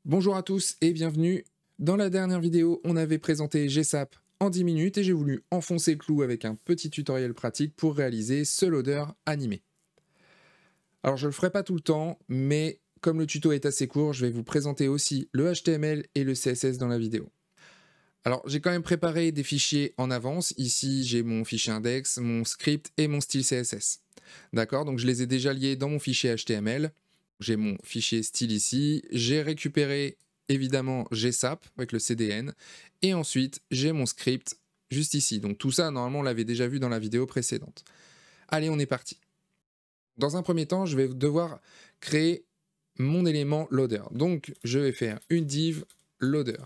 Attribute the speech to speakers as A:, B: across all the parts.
A: Bonjour à tous et bienvenue. Dans la dernière vidéo, on avait présenté GSAP en 10 minutes et j'ai voulu enfoncer le clou avec un petit tutoriel pratique pour réaliser ce loader animé. Alors je ne le ferai pas tout le temps, mais comme le tuto est assez court, je vais vous présenter aussi le HTML et le CSS dans la vidéo. Alors j'ai quand même préparé des fichiers en avance. Ici j'ai mon fichier index, mon script et mon style CSS. D'accord, donc je les ai déjà liés dans mon fichier HTML. J'ai mon fichier style ici, j'ai récupéré évidemment GSAP avec le CDN, et ensuite j'ai mon script juste ici. Donc tout ça, normalement, on l'avait déjà vu dans la vidéo précédente. Allez, on est parti. Dans un premier temps, je vais devoir créer mon élément loader. Donc je vais faire une div loader.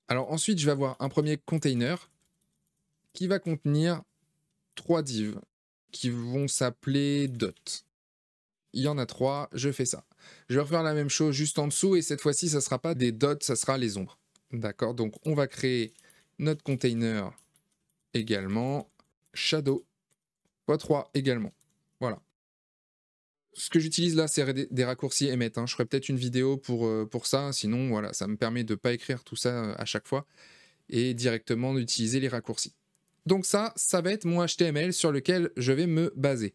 A: Alors ensuite, je vais avoir un premier container qui va contenir 3 divs qui vont s'appeler dot. Il y en a 3, je fais ça. Je vais refaire la même chose juste en dessous et cette fois-ci, ça ne sera pas des dots, ça sera les ombres. D'accord, donc on va créer notre container également, shadow, x3 également. Voilà. Ce que j'utilise là, c'est des raccourcis emmet. Je ferai peut-être une vidéo pour ça, sinon voilà, ça me permet de ne pas écrire tout ça à chaque fois et directement d'utiliser les raccourcis. Donc ça va être mon HTML sur lequel je vais me baser.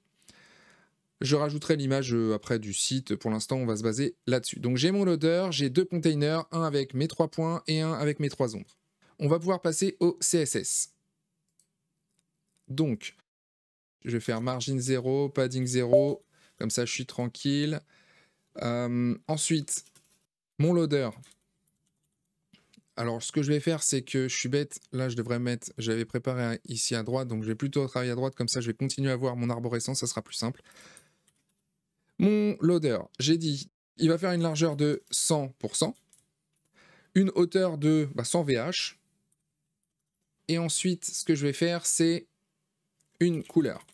A: Je rajouterai l'image après du site. Pour l'instant, on va se baser là-dessus. Donc j'ai mon loader, j'ai 2 containers, un avec mes 3 points et un avec mes 3 ombres. On va pouvoir passer au CSS. Donc, je vais faire margin 0, padding 0, comme ça je suis tranquille. Ensuite, mon loader. Alors, ce que je vais faire, c'est que je suis bête. Là, je devrais mettre, j'avais préparé ici à droite, donc je vais plutôt travailler à droite, comme ça je vais continuer à voir mon arborescence, ça sera plus simple. Mon loader, j'ai dit, il va faire une largeur de 100%, une hauteur de 100 VH, et ensuite, ce que je vais faire, c'est une couleur.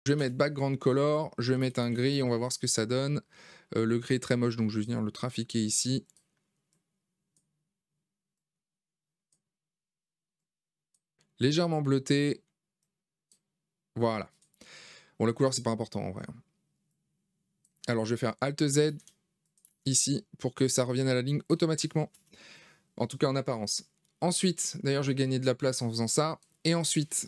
A: Je vais mettre background color, je vais mettre un gris, on va voir ce que ça donne. Le gris est très moche, donc je vais venir le trafiquer ici. Légèrement bleuté. Voilà. Bon, la couleur, c'est pas important en vrai. Alors, je vais faire Alt Z ici pour que ça revienne à la ligne automatiquement. En tout cas, en apparence. Ensuite, d'ailleurs, je vais gagner de la place en faisant ça. Et ensuite,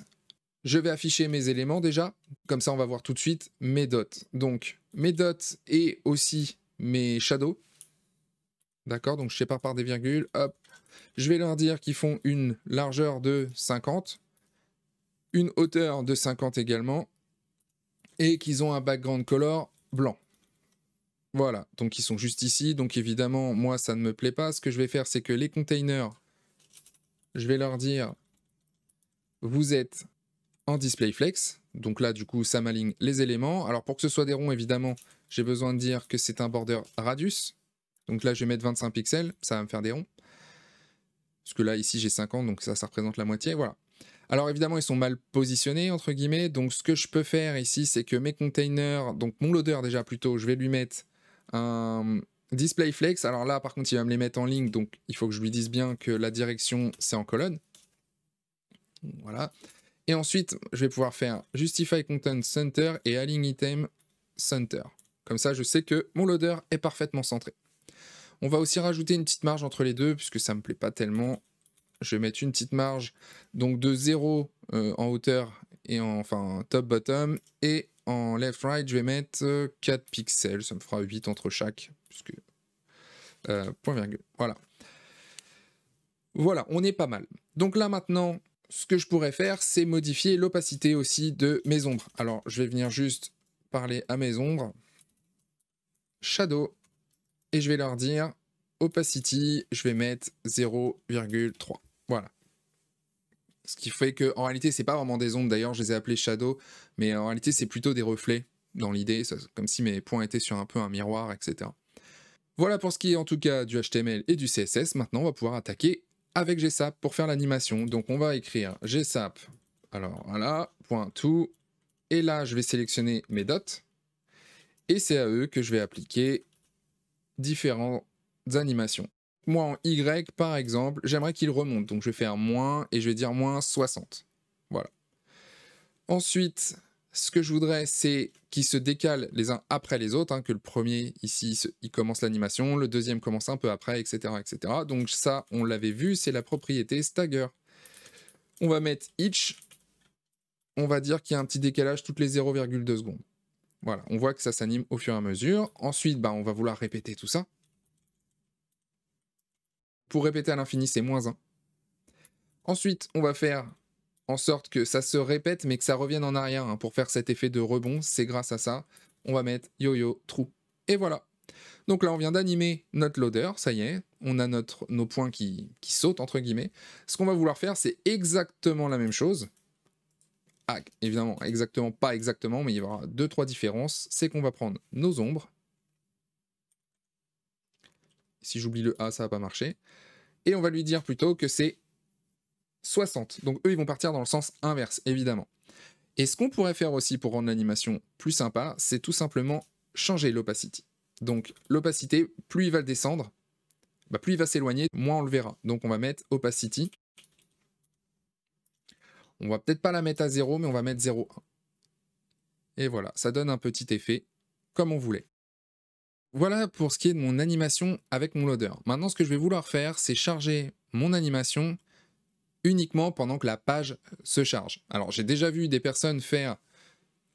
A: je vais afficher mes éléments déjà. Comme ça, on va voir tout de suite mes dots. Donc, mes dots et aussi mes shadows. D'accord, donc je sépare par des virgules. Hop. Je vais leur dire qu'ils font une largeur de 50. Une hauteur de 50 également. Et qu'ils ont un background color blanc. Voilà, donc ils sont juste ici. Donc évidemment, moi, ça ne me plaît pas. Ce que je vais faire, c'est que les containers, je vais leur dire, vous êtes en display flex. Donc là, du coup, ça m'aligne les éléments. Alors pour que ce soit des ronds, évidemment, j'ai besoin de dire que c'est un border radius. Donc là, je vais mettre 25 pixels, ça va me faire des ronds. Parce que là, ici, j'ai 50, donc ça représente la moitié, voilà. Alors évidemment, ils sont mal positionnés, entre guillemets. Donc ce que je peux faire ici, c'est que mes containers, donc mon loader déjà plutôt, je vais lui mettre un display flex. Alors là, par contre, il va me les mettre en ligne, donc il faut que je lui dise bien que la direction, c'est en colonne. Voilà. Et ensuite, je vais pouvoir faire Justify Content Center et Align Item Center. Comme ça, je sais que mon loader est parfaitement centré. On va aussi rajouter une petite marge entre les deux, puisque ça ne me plaît pas tellement. Je vais mettre une petite marge donc de 0 en hauteur et enfin top-bottom. Et en left-right, je vais mettre 4 pixels. Ça me fera 8 entre chaque, puisque point virgule. Voilà. Voilà, on est pas mal. Donc là maintenant, ce que je pourrais faire, c'est modifier l'opacité aussi de mes ombres. Alors, je vais venir juste parler à mes ombres. Shadow. Et je vais leur dire opacity, je vais mettre 0,3. Voilà. Ce qui fait que en réalité, c'est pas vraiment des ombres. D'ailleurs, je les ai appelées shadow, mais en réalité, c'est plutôt des reflets dans l'idée, comme si mes points étaient sur un peu un miroir, etc. Voilà pour ce qui est en tout cas du HTML et du CSS. Maintenant, on va pouvoir attaquer avec GSAP pour faire l'animation. Donc, on va écrire GSAP. Alors, voilà, .to. Et là, je vais sélectionner mes dots. Et c'est à eux que je vais appliquer différentes animations. Moi, en Y, par exemple, j'aimerais qu'il remonte. Donc, je vais faire moins et je vais dire moins 60. Voilà. Ensuite, Ce que je voudrais, c'est qu'ils se décalent les uns après les autres, hein, que le premier, ici, il commence l'animation, le deuxième commence un peu après, etc., etc. Donc ça, on l'avait vu, c'est la propriété stagger. On va mettre each, on va dire qu'il y a un petit décalage toutes les 0,2 secondes. Voilà, on voit que ça s'anime au fur et à mesure. Ensuite, bah, on va vouloir répéter tout ça. Pour répéter à l'infini, c'est -1. Ensuite, on va faire en sorte que ça se répète, mais que ça revienne en arrière. Hein, pour faire cet effet de rebond, c'est grâce à ça. On va mettre yo-yo, true. Et voilà. Donc là, on vient d'animer notre loader, ça y est. On a nos points qui sautent, entre guillemets. Ce qu'on va vouloir faire, c'est exactement la même chose. Ah, évidemment, exactement, pas exactement, mais il y aura 2-3 différences. C'est qu'on va prendre nos ombres. Si j'oublie le A, ça va pas marcher. Et on va lui dire plutôt que c'est 60. Donc eux, ils vont partir dans le sens inverse, évidemment. Et ce qu'on pourrait faire aussi pour rendre l'animation plus sympa, c'est tout simplement changer l'opacity. Donc l'opacité, plus il va le descendre, bah, plus il va s'éloigner, moins on le verra. Donc on va mettre opacity. On va peut-être pas la mettre à 0, mais on va mettre 0,1. Et voilà, ça donne un petit effet comme on voulait. Voilà pour ce qui est de mon animation avec mon loader. Maintenant, ce que je vais vouloir faire, c'est charger mon animation uniquement pendant que la page se charge. Alors, j'ai déjà vu des personnes faire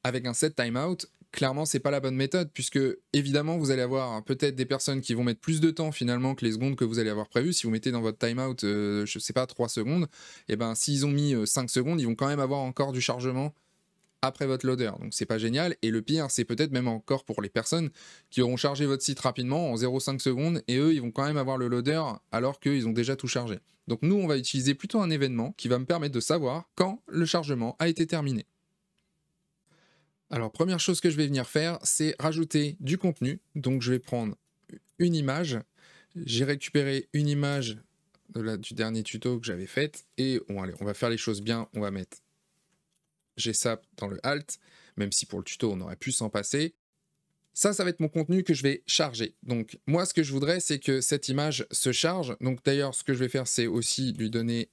A: avec un set timeout. Clairement, c'est pas la bonne méthode, puisque évidemment, vous allez avoir peut-être des personnes qui vont mettre plus de temps finalement que les secondes que vous allez avoir prévues. Si vous mettez dans votre timeout, je sais pas, 3 secondes, et ben s'ils ont mis 5 secondes, ils vont quand même avoir encore du chargement après votre loader. Donc c'est pas génial. Et le pire, c'est peut-être même encore pour les personnes qui auront chargé votre site rapidement en 0,5 secondes, et eux, ils vont quand même avoir le loader alors qu'ils ont déjà tout chargé. Donc nous, on va utiliser plutôt un événement qui va me permettre de savoir quand le chargement a été terminé. Alors, première chose que je vais venir faire, c'est rajouter du contenu. Donc, je vais prendre une image. J'ai récupéré une image du dernier tuto que j'avais fait. Et bon, allez, on va faire les choses bien. On va mettre GSAP dans le Alt, même si pour le tuto, on aurait pu s'en passer. Ça va être mon contenu que je vais charger. Donc, moi, ce que je voudrais, c'est que cette image se charge. Donc, d'ailleurs, ce que je vais faire, c'est aussi lui donner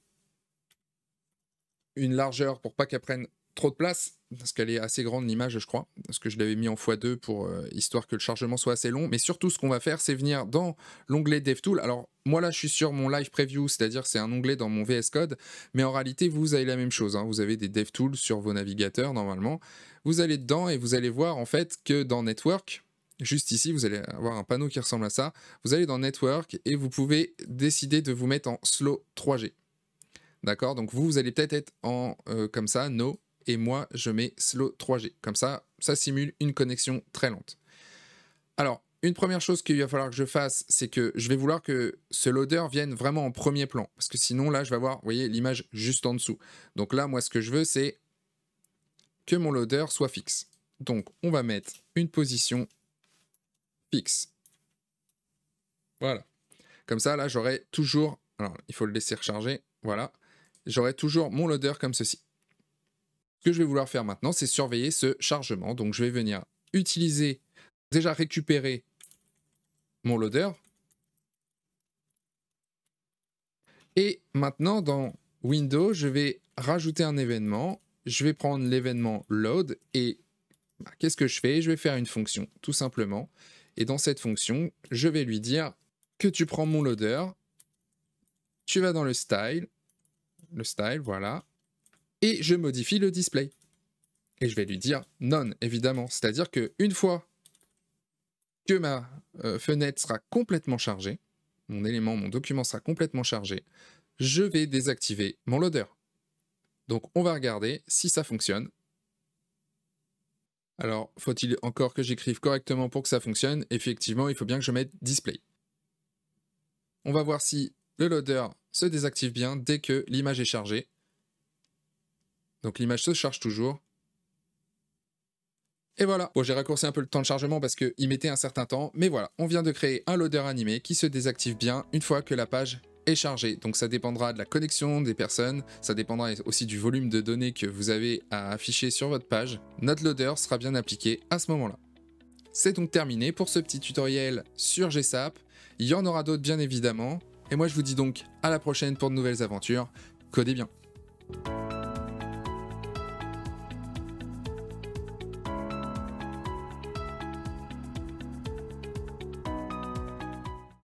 A: une largeur pour pas qu'elle prenne trop de place, parce qu'elle est assez grande l'image, je crois, parce que je l'avais mis en x2 pour histoire que le chargement soit assez long. Mais surtout, ce qu'on va faire, c'est venir dans l'onglet DevTool. Alors, moi là, je suis sur mon Live Preview, c'est-à-dire c'est un onglet dans mon VS Code, mais en réalité, vous avez la même chose. Hein. Vous avez des DevTools sur vos navigateurs, normalement. Vous allez dedans et vous allez voir, en fait, que dans Network, juste ici, vous allez avoir un panneau qui ressemble à ça. Vous allez dans Network et vous pouvez décider de vous mettre en Slow 3G. D'accord? Donc vous allez peut-être être en comme ça, No, et moi, je mets Slow 3G. Comme ça, ça simule une connexion très lente. Alors, une première chose qu'il va falloir que je fasse, c'est que je vais vouloir que ce loader vienne vraiment en premier plan. Parce que sinon, là, je vais avoir, vous voyez, l'image juste en dessous. Donc là, moi, ce que je veux, c'est que mon loader soit fixe. Donc, on va mettre une position fixe. Voilà. Comme ça, là, j'aurai toujours... Alors, il faut le laisser recharger. Voilà. J'aurai toujours mon loader comme ceci. Ce que je vais vouloir faire maintenant, c'est surveiller ce chargement. Donc, je vais venir utiliser, déjà récupérer mon loader. Et maintenant, dans Windows, je vais rajouter un événement. Je vais prendre l'événement load et qu'est-ce que je fais? Je vais faire une fonction, tout simplement. Et dans cette fonction, je vais lui dire que tu prends mon loader, tu vas dans le style, voilà, et je modifie le display. Et je vais lui dire none, évidemment. C'est-à-dire qu'une fois que ma fenêtre sera complètement chargée, mon élément, mon document sera complètement chargé, je vais désactiver mon loader. Donc on va regarder si ça fonctionne. Alors, faut-il encore que j'écrive correctement pour que ça fonctionne? Effectivement, il faut bien que je mette display. On va voir si le loader se désactive bien dès que l'image est chargée. Donc l'image se charge toujours. Et voilà. Bon, j'ai raccourci un peu le temps de chargement parce qu'il mettait un certain temps, mais voilà, on vient de créer un loader animé qui se désactive bien une fois que la page est chargée. Donc ça dépendra de la connexion des personnes, ça dépendra aussi du volume de données que vous avez à afficher sur votre page. Notre loader sera bien appliqué à ce moment-là. C'est donc terminé pour ce petit tutoriel sur GSAP. Il y en aura d'autres bien évidemment. Et moi je vous dis donc à la prochaine pour de nouvelles aventures. Codez bien.